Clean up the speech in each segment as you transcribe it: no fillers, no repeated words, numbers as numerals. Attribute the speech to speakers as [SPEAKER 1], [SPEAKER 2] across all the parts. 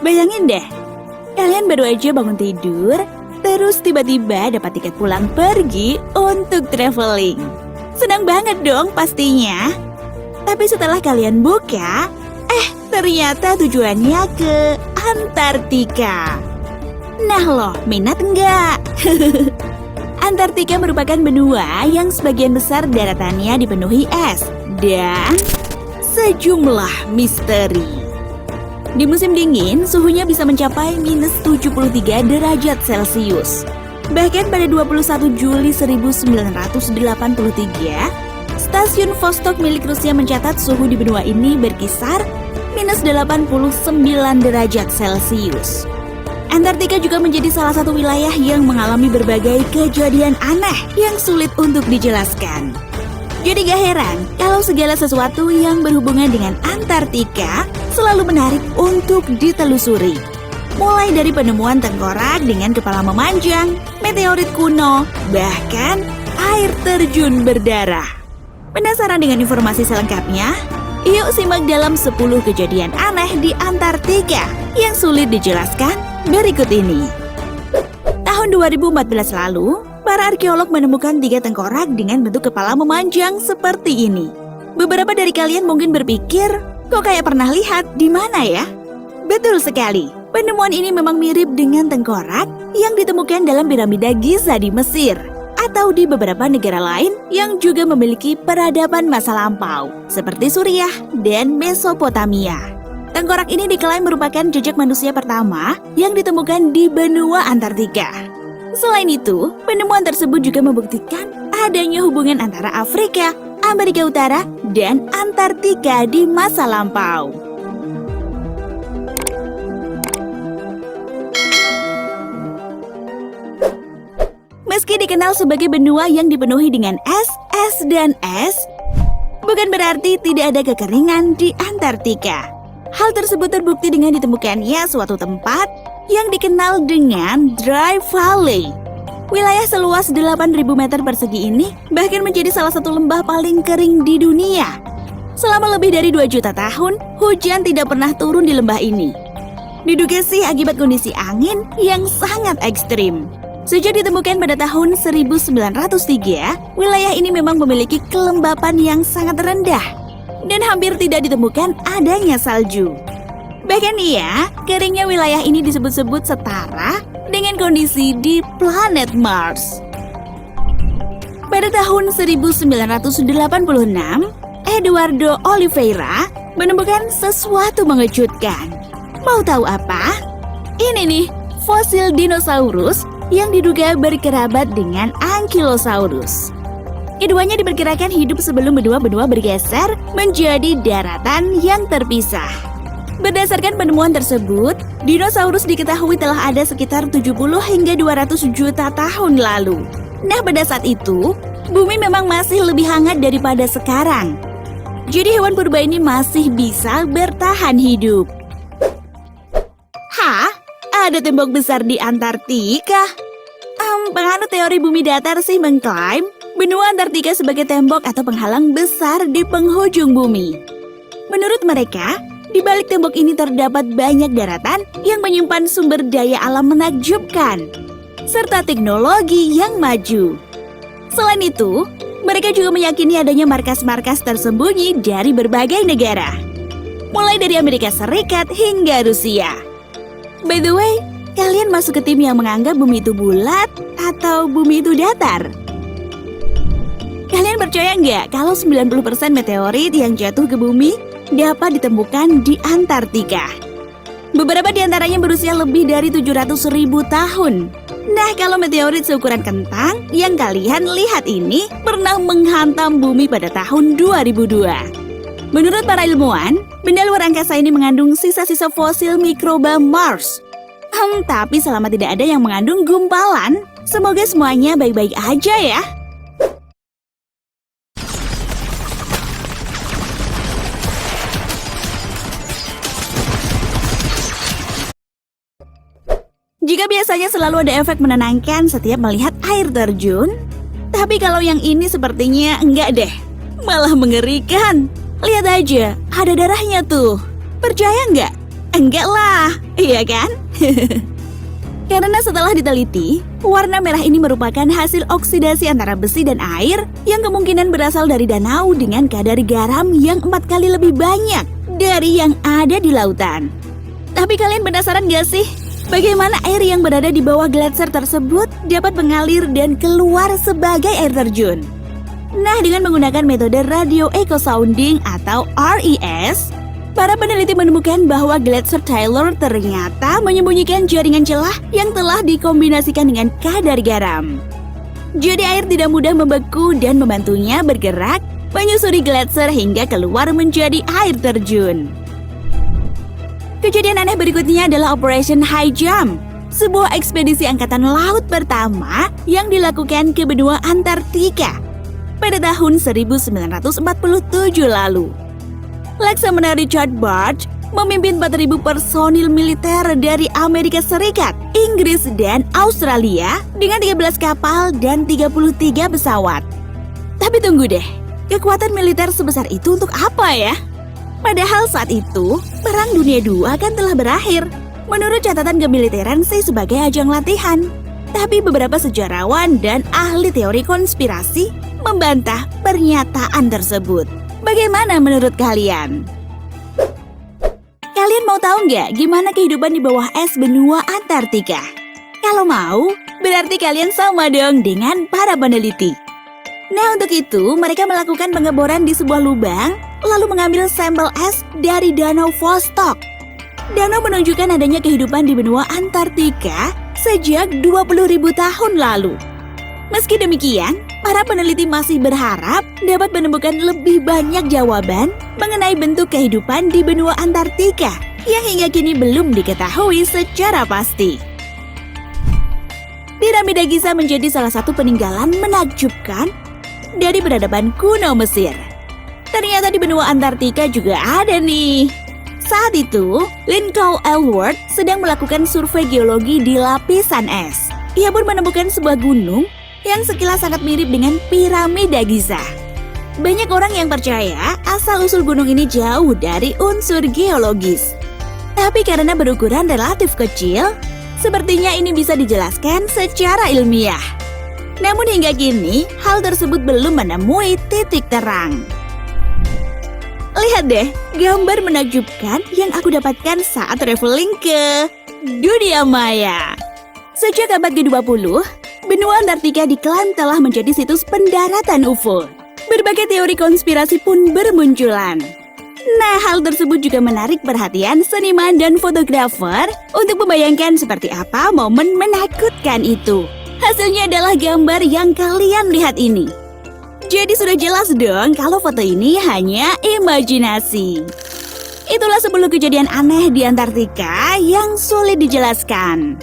[SPEAKER 1] Bayangin deh, kalian baru aja bangun tidur, terus tiba-tiba dapat tiket pulang pergi untuk traveling. Senang banget dong pastinya. Tapi setelah kalian buka, ternyata tujuannya ke Antartika. Nah loh, minat enggak? Antartika merupakan benua yang sebagian besar daratannya dipenuhi es dan sejumlah misteri. Di musim dingin, suhunya bisa mencapai minus 73 derajat Celcius. Bahkan pada 21 Juli 1983, stasiun Vostok milik Rusia mencatat suhu di benua ini berkisar minus 89 derajat Celcius. Antartika juga menjadi salah satu wilayah yang mengalami berbagai kejadian aneh yang sulit untuk dijelaskan. Jadi gak heran kalau segala sesuatu yang berhubungan dengan Antartika selalu menarik untuk ditelusuri. Mulai dari penemuan tengkorak dengan kepala memanjang, meteorit kuno, bahkan air terjun berdarah. Penasaran dengan informasi selengkapnya? Yuk simak dalam 10 kejadian aneh di Antartika yang sulit dijelaskan berikut ini. Tahun 2014 lalu, para arkeolog menemukan 3 tengkorak dengan bentuk kepala memanjang seperti ini. Beberapa dari kalian mungkin berpikir, kok kayak pernah lihat di mana ya? Betul sekali, penemuan ini memang mirip dengan tengkorak yang ditemukan dalam piramida Giza di Mesir atau di beberapa negara lain yang juga memiliki peradaban masa lampau, seperti Suriah dan Mesopotamia. Tengkorak ini diklaim merupakan jejak manusia pertama yang ditemukan di benua Antartika. Selain itu, penemuan tersebut juga membuktikan adanya hubungan antara Afrika, Amerika Utara, dan Antartika di masa lampau. Meski dikenal sebagai benua yang dipenuhi dengan es, dan es, bukan berarti tidak ada kekeringan di Antartika. Hal tersebut terbukti dengan ditemukannya suatu tempat yang dikenal dengan Dry Valley. Wilayah seluas 8.000 meter persegi ini bahkan menjadi salah satu lembah paling kering di dunia. Selama lebih dari 2 juta tahun, hujan tidak pernah turun di lembah ini. Diduga sih akibat kondisi angin yang sangat ekstrim. Sejak ditemukan pada tahun 1903, wilayah ini memang memiliki kelembapan yang sangat rendah dan hampir tidak ditemukan adanya salju. Bahkan keringnya wilayah ini disebut-sebut setara dengan kondisi di planet Mars. Pada tahun 1986, Eduardo Oliveira menemukan sesuatu mengejutkan. Mau tahu apa? Ini nih, fosil dinosaurus yang diduga berkerabat dengan Ankylosaurus. Keduanya diperkirakan hidup sebelum benua-benua bergeser menjadi daratan yang terpisah. Berdasarkan penemuan tersebut, dinosaurus diketahui telah ada sekitar 70 hingga 200 juta tahun lalu. Nah, pada saat itu, bumi memang masih lebih hangat daripada sekarang. Jadi hewan purba ini masih bisa bertahan hidup. Hah? Ada tembok besar di Antartika? Penganut teori bumi datar sih mengklaim benua Antartika sebagai tembok atau penghalang besar di penghujung bumi. Menurut mereka, di balik tembok ini terdapat banyak daratan yang menyimpan sumber daya alam menakjubkan, serta teknologi yang maju. Selain itu, mereka juga meyakini adanya markas-markas tersembunyi dari berbagai negara, mulai dari Amerika Serikat hingga Rusia. By the way, kalian masuk ke tim yang menganggap bumi itu bulat atau bumi itu datar? Kalian percaya nggak kalau 90% meteorit yang jatuh ke bumi dapat ditemukan di Antartika? Beberapa di antaranya berusia lebih dari 700.000 tahun. Nah, kalau meteorit seukuran kentang yang kalian lihat ini pernah menghantam bumi pada tahun 2002. Menurut para ilmuwan, benda luar angkasa ini mengandung sisa-sisa fosil mikroba Mars. Tapi selama tidak ada yang mengandung gumpalan, semoga semuanya baik-baik aja ya. Jika biasanya selalu ada efek menenangkan setiap melihat air terjun, tapi kalau yang ini sepertinya enggak deh, malah mengerikan. Lihat aja, ada darahnya tuh. Percaya nggak? Enggak lah, iya kan? Karena setelah diteliti, warna merah ini merupakan hasil oksidasi antara besi dan air yang kemungkinan berasal dari danau dengan kadar garam yang 4 kali lebih banyak dari yang ada di lautan. Tapi kalian penasaran gak sih? Bagaimana air yang berada di bawah gletser tersebut dapat mengalir dan keluar sebagai air terjun? Nah, dengan menggunakan metode radio echo sounding atau RES, para peneliti menemukan bahwa gletser Taylor ternyata menyembunyikan jaringan celah yang telah dikombinasikan dengan kadar garam. Jadi air tidak mudah membeku dan membantunya bergerak menyusuri gletser hingga keluar menjadi air terjun. Kejadian aneh berikutnya adalah Operation High Jump, sebuah ekspedisi angkatan laut pertama yang dilakukan ke benua Antartika pada tahun 1947 lalu. Laksamana Richard Barge memimpin 4.000 personil militer dari Amerika Serikat, Inggris, dan Australia dengan 13 kapal dan 33 pesawat. Tapi tunggu deh, kekuatan militer sebesar itu untuk apa ya? Padahal saat itu, Perang Dunia II kan telah berakhir. Menurut catatan kemiliteran sih sebagai ajang latihan. Tapi beberapa sejarawan dan ahli teori konspirasi membantah pernyataan tersebut. Bagaimana menurut kalian? Kalian mau tahu nggak gimana kehidupan di bawah es benua Antartika? Kalau mau, berarti kalian sama dong dengan para peneliti. Nah, untuk itu mereka melakukan pengeboran di sebuah lubang, lalu mengambil sampel es dari Danau Vostok. Danau menunjukkan adanya kehidupan di benua Antartika sejak 20.000 tahun lalu. Meski demikian, para peneliti masih berharap dapat menemukan lebih banyak jawaban mengenai bentuk kehidupan di benua Antartika yang hingga kini belum diketahui secara pasti. Piramida Giza menjadi salah satu peninggalan menakjubkan dari peradaban kuno Mesir. Ternyata di benua Antartika juga ada nih. Saat itu, Lincoln Elworth sedang melakukan survei geologi di lapisan es. Ia pun menemukan sebuah gunung yang sekilas sangat mirip dengan piramida Giza. Banyak orang yang percaya asal-usul gunung ini jauh dari unsur geologis. Tapi karena berukuran relatif kecil, sepertinya ini bisa dijelaskan secara ilmiah. Namun hingga kini, hal tersebut belum menemui titik terang. Lihat deh, gambar menakjubkan yang aku dapatkan saat traveling ke dunia maya. Sejak abad ke-20, benua Antartika diklaim telah menjadi situs pendaratan UFO. Berbagai teori konspirasi pun bermunculan. Nah, hal tersebut juga menarik perhatian seniman dan fotografer untuk membayangkan seperti apa momen menakutkan itu. Hasilnya adalah gambar yang kalian lihat ini. Jadi sudah jelas dong kalau foto ini hanya imajinasi. Itulah 10 kejadian aneh di Antartika yang sulit dijelaskan.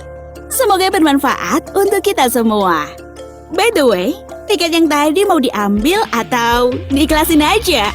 [SPEAKER 1] Semoga bermanfaat untuk kita semua. By the way, tiket yang tadi mau diambil atau diikhlasin aja?